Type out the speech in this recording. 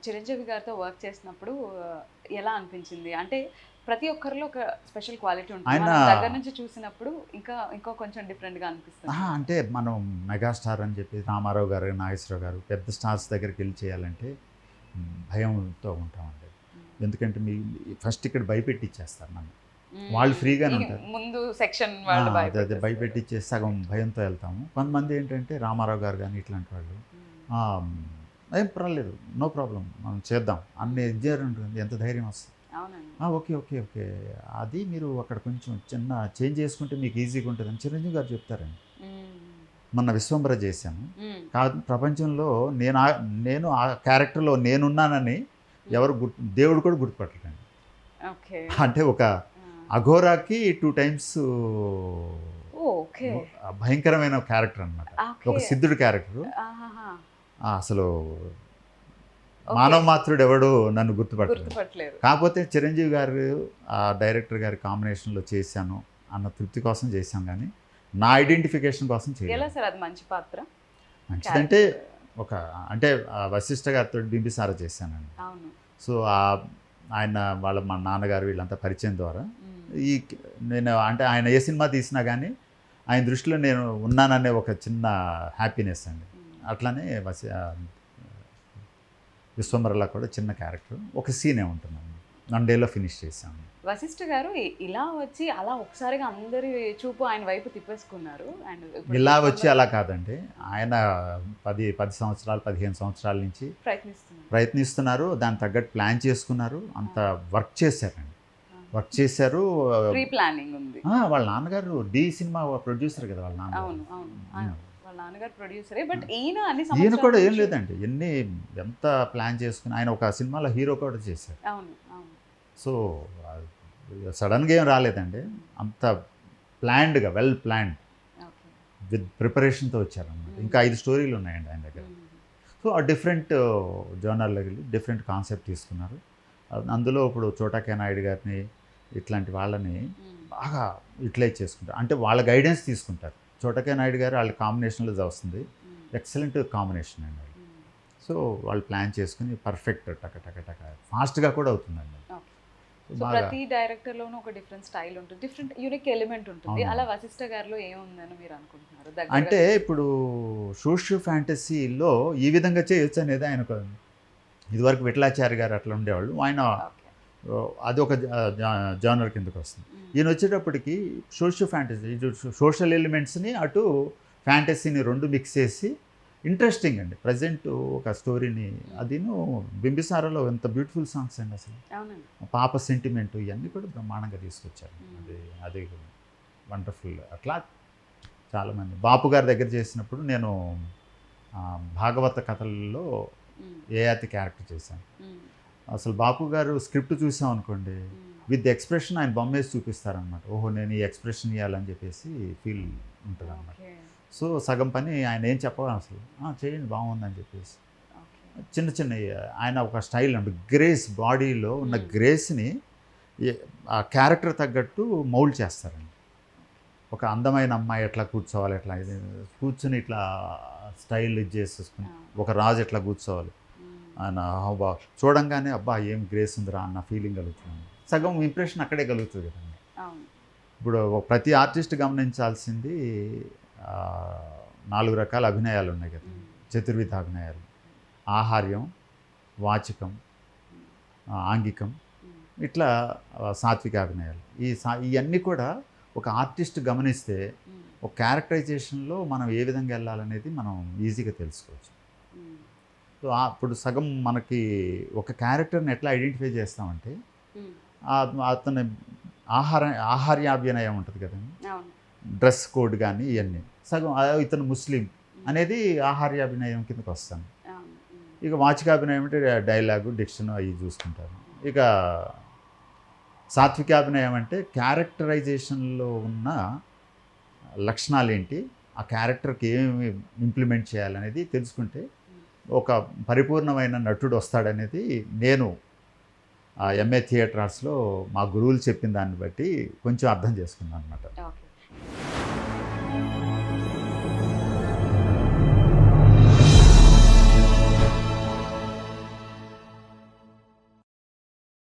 చిరంజీవి గారితో వర్క్ చేసినప్పుడు ఎలా అనిపించింది? అంటే ప్రతి ఒక్కరిలో ఒక స్పెషల్ క్వాలిటీ ఉంటుంది. ఆయన మనం దగ్గర నుంచి చూసినప్పుడు ఇంకా కొంచెం డిఫరెంట్‌గా అనిపిస్తుంది. అంటే మనం మెగాస్టార్ అని చెప్పి రామారావు గారు, నాగేశ్వరరావు గారు పెద్ద స్టార్స్ దగ్గరికి వెళ్ళి చేయాలంటే భయంతో ఉంటామండి. ఎందుకంటే ఫస్ట్ ఇక్కడ భయపెట్టిచ్చేస్తారు నన్ను. వాళ్ళు ఫ్రీగానే ఉంటారు. ముందు సెక్షన్ వాళ్ళు అదే భయపెట్టిచ్చేసి సగం భయంతో వెళ్తాము. కొంతమంది ఏంటంటే రామారావు గారు కానీ ఇట్లాంటి వాళ్ళు ఏం పర్వాలేదు, నో ప్రాబ్లం, మనం చేద్దాం అన్ని ఉంటుంది, ఎంత ధైర్యం వస్తుంది. ఓకే ఓకే ఓకే, అది మీరు అక్కడ కొంచెం చిన్న చేంజ్ చేసుకుంటే మీకు ఈజీగా ఉంటుంది అని చిరంజీవి గారు చెప్తారండి. మొన్న విశ్వంబర చేశాను. కాదు, ప్రపంచంలో నేను ఆ క్యారెక్టర్లో నేనున్నానని ఎవరు దేవుడు కూడా గుర్తుపట్టలేండి. అంటే ఒక అఘోరాకి 2 times భయంకరమైన క్యారెక్టర్ అనమాట. ఒక సిద్ధుడు క్యారెక్టర్. అసలు మానవ మాతృడు ఎవడు నన్ను గుర్తుపట్టలేదు. కాకపోతే చిరంజీవి గారు ఆ డైరెక్టర్ గారి కాంబినేషన్లో చేశాను అన్న తృప్తి కోసం చేశాను, కానీ నా ఐడెంటిఫికేషన్ కోసం చేయలేదు. మంచి పాత్ర మంచిదంటే అంటే వశిష్ఠ గారితో బింబిసార చేశానండి. సో ఆయన మా నాన్నగారు వీళ్ళంతా పరిచయం ద్వారా నేను అంటే ఆయన ఏ సినిమా తీసినా కానీ ఆయన దృష్టిలో నేను ఉన్నాననే ఒక చిన్న హ్యాపీనెస్ అండి. అట్లానే విశ్వంబరలా కూడా చిన్న క్యారెక్టర్, ఒక సీనే ఉంటుందండి. 1 dayలో ఫినిష్ చేశాను. వశిష్ఠ గారు ఇలా వచ్చి అలా ఒకసారిగా అందరి చూపు ఆయన వైపు తిప్పేసుకున్నారు. ఇలా వచ్చి అలా కాదండి, ఆయన 10 సంవత్సరాలు 15 సంవత్సరాల నుంచి ప్రయత్నిస్తున్నారు. దాని తగ్గట్టు ప్లాన్ చేసుకున్నారు, అంత వర్క్ చేశారండి. వర్క్ చేశారు. ప్రీ ప్లానింగ్ ఉంది. వాళ్ళ నాన్నగారు డి సినిమా ప్రొడ్యూసర్ కదా వాళ్ళ నాన్నగారు ప్రొడ్యూసరే. బట్ ఈయన కూడా ఏం లేదండి, ఎంత ప్లాన్ చేసుకుని ఆయన ఒక సినిమాలో హీరో కూడా చేశారు. సో సడన్గా ఏం రాలేదండి, అంత ప్లాన్డ్గా, వెల్ ప్లాన్డ్ విత్ ప్రిపరేషన్తో వచ్చారన్నమాట. ఇంకా 5 స్టోరీలు ఉన్నాయండి ఆయన దగ్గర. సో ఆ డిఫరెంట్ జోనర్లోకి వెళ్ళి డిఫరెంట్ కాన్సెప్ట్ తీసుకున్నారు. అందులో ఇప్పుడు చోటా నాయుడు గారిని ఇట్లాంటి వాళ్ళని బాగా యూటిలైజ్ చేసుకుంటారు. అంటే వాళ్ళ గైడెన్స్ తీసుకుంటారు. చోటా నాయుడు గారు వాళ్ళ కాంబినేషన్లో వస్తుంది, ఎక్సలెంట్ కాంబినేషన్ అండి. సో వాళ్ళు ప్లాన్ చేసుకుని పర్ఫెక్ట్ టక ఫాస్ట్గా కూడా అవుతుందండి. ప్రతి డైరెక్టర్లోనూ ఒక డిఫరెంట్ స్టైల్ ఉంటుంది, డిఫరెంట్ యూనిక్ ఎలిమెంట్ ఉంటుంది. అలా వశిష్ఠ గారిలో ఏముందని మీరు అనుకుంటున్నారు? అంటే ఇప్పుడు సోషియో ఫ్యాంటసీలో ఈ విధంగా చేయొచ్చు అనేది ఆయన ఇదివరకు విఠలాచార్య గారు అట్లా ఉండేవాళ్ళు, ఆయన అది ఒక జానర్ కిందకు వస్తుంది. ఈయన వచ్చేటప్పటికి సోషియో ఫ్యాంటసీ, సోషల్ ఎలిమెంట్స్ని అటు ఫ్యాంటసీని 2 మిక్స్ చేసి ఇంట్రెస్టింగ్ అండి. ప్రజెంట్ ఒక స్టోరీని అదిను బింబిసారలో ఎంత బ్యూటిఫుల్ సాంగ్స్ అండి అసలు. పాప సెంటిమెంట్ ఇవన్నీ కూడా బ్రహ్మాండంగా తీసుకొచ్చారు. అది వండర్ఫుల్. అట్లా చాలామంది బాపు గారి దగ్గర చేసినప్పుడు నేను భాగవత కథల్లో ఏయాతి క్యారెక్టర్ చేశాను. అసలు బాపు గారు స్క్రిప్ట్ చూసాం అనుకోండి, విత్ ఎక్స్ప్రెషన్ ఆయన బొమ్మ వేసి చూపిస్తారనమాట. ఓహో, నేను ఈ ఎక్స్ప్రెషన్ ఇవ్వాలని చెప్పేసి ఫీల్ ఉంటుంది అనమాట. సో సగం పని ఆయన ఏం చెప్పగా అసలు చేయండి బాగుందని చెప్పేసి చిన్న ఆయన ఒక స్టైల్ అండి, గ్రేస్, బాడీలో ఉన్న గ్రేస్ని ఆ క్యారెక్టర్ తగ్గట్టు మౌల్డ్ చేస్తారండి. ఒక అందమైన అమ్మాయి ఎట్లా కూర్చోవాలి, ఎట్లా కూర్చుని ఇట్లా స్టైల్ ఇది చేసేసుకుని ఒక రాజు ఎట్లా కూర్చోవాలి, ఆయన అబ్బా చూడంగానే అబ్బా ఏం గ్రేస్ ఉందిరా అన్న ఫీలింగ్ కలుగుతుంది. సగం ఇంప్రెషన్ అక్కడే కలుగుతుంది కదండి. ఇప్పుడు ప్రతి ఆర్టిస్ట్ గమనించాల్సింది 4 రకాల అభినయాలు ఉన్నాయి కదా, చతుర్విధ అభినయాలు: ఆహార్యం, వాచికం, ఆంగికం, ఇట్లా సాత్విక అభినయాలు. ఇవన్నీ కూడా ఒక ఆర్టిస్ట్ గమనిస్తే ఒక క్యారెక్టరైజేషన్లో మనం ఏ విధంగా వెళ్ళాలనేది మనం ఈజీగా తెలుసుకోవచ్చు. సో ఇప్పుడు సగం మనకి ఒక క్యారెక్టర్ని ఎట్లా ఐడెంటిఫై చేస్తామంటే అతని ఆహార్యాభినయం ఉంటుంది కదండి, డ్రెస్ కోడ్ కానీ ఇవన్నీ సగం ఇతను ముస్లిం అనేది ఆహార్యాభినయం కిందకి వస్తాను. ఇక వాచికాభినయం అంటే డైలాగు, డిక్షన్ అవి చూసుకుంటారు. ఇక సాత్వికాభినయం అంటే క్యారెక్టరైజేషన్లో ఉన్న లక్షణాలు ఏంటి, ఆ క్యారెక్టర్కి ఏమేమి ఇంప్లిమెంట్ చేయాలనేది తెలుసుకుంటే ఒక పరిపూర్ణమైన నటుడు వస్తాడనేది నేను ఎంఏ థియేటర్స్లో మా గురువులు చెప్పిన దాన్ని బట్టి కొంచెం అర్థం చేసుకున్నాను అనమాట.